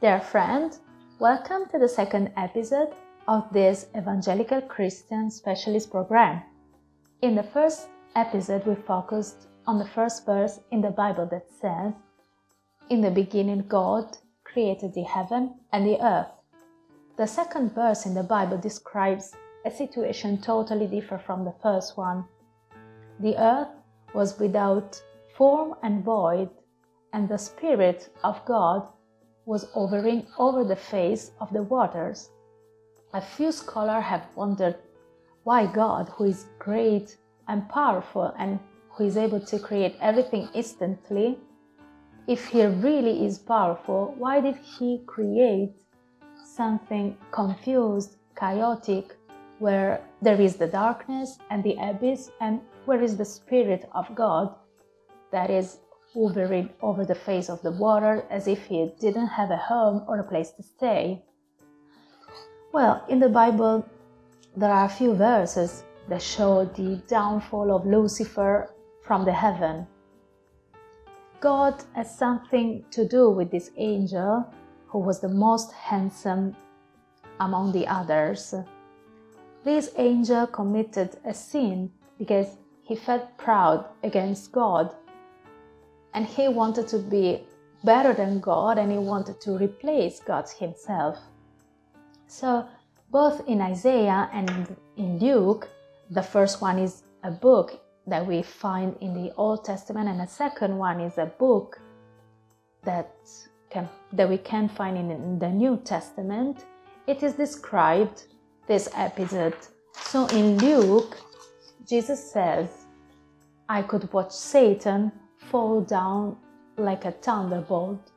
Dear friend, welcome to the second episode of this Evangelical Christian Specialist program. In the first episode, we focused on the first verse in the Bible that says, "In the beginning God created the heaven and the earth." The second verse in the Bible describes a situation totally different from the first one. The earth was without form and void, and the Spirit of God was hovering over the face of the waters. A few scholars have wondered why God, who is great and powerful and who is able to create everything instantly, if he really is powerful, why did he create something confused, chaotic, where there is the darkness and the abyss, and where is the Spirit of God that is hovering over the face of the water as if he didn't have a home or a place to stay? Well, in the Bible, there are a few verses that show the downfall of Lucifer from the heaven. God has something to do with this angel who was the most handsome among the others. This angel committed a sin because he felt proud against God. And he wanted to be better than God, and he wanted to replace God himself. So both in Isaiah and in Luke, the first one is a book that we find in the Old Testament, and the second one is a book that we can find in the New Testament. It is described, this episode. So in Luke, Jesus says, "I could watch Satan fall down like a thunderbolt."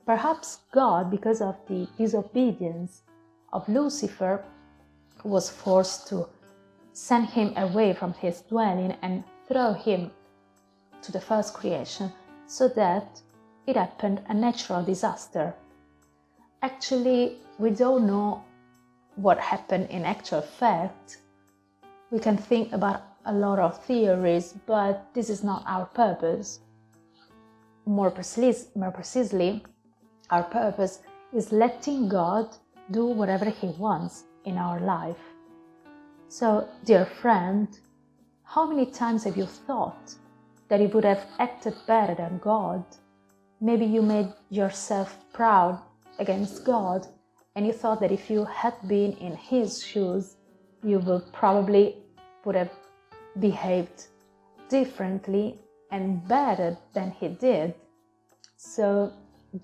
Perhaps God, because of the disobedience of Lucifer, was forced to send him away from his dwelling and throw him to the first creation, so that it happened a natural disaster. Actually, we don't know what happened in actual fact. We can think about a lot of theories, but this is not our purpose. More precisely, our purpose is letting God do whatever He wants in our life. So, dear friend, how many times have you thought that you would have acted better than God? Maybe you made yourself proud against God, and you thought that if you had been in His shoes, you would have behaved differently and better than he did. So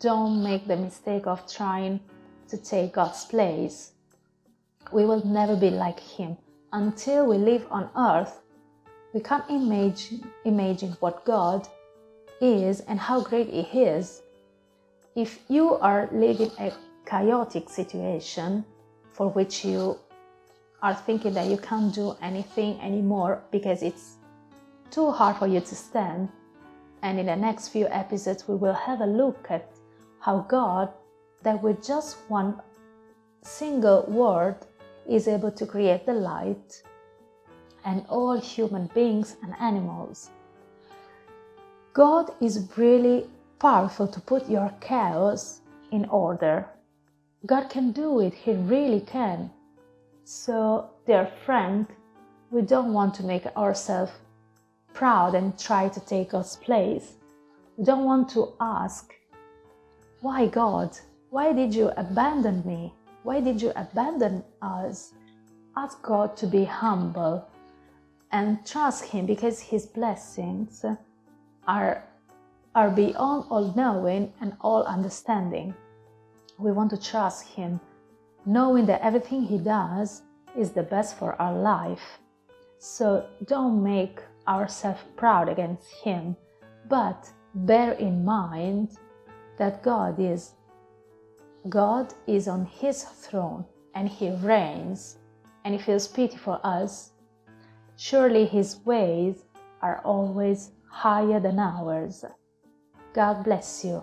don't make the mistake of trying to take God's place. We will never be like him. Until we live on earth, we can't imagine what God is and how great He is. If you are living a chaotic situation for which you are thinking that you can't do anything anymore because it's too hard for you to stand, and in the next few episodes we will have a look at how God, that with just one single word, is able to create the light and all human beings and animals. God is really powerful to put your chaos in order. God can do it, He really can. So, dear friend, we don't want to make ourselves proud and try to take God's place. We don't want to ask, "Why, God? Why did you abandon me? Why did you abandon us?" Ask God to be humble and trust Him, because His blessings are beyond all knowing and all understanding. We want to trust Him, knowing that everything He does is the best for our life. So don't make ourselves proud against Him, but bear in mind that God is on His throne, and He reigns, and He feels pity for us. Surely His ways are always higher than ours. God bless you.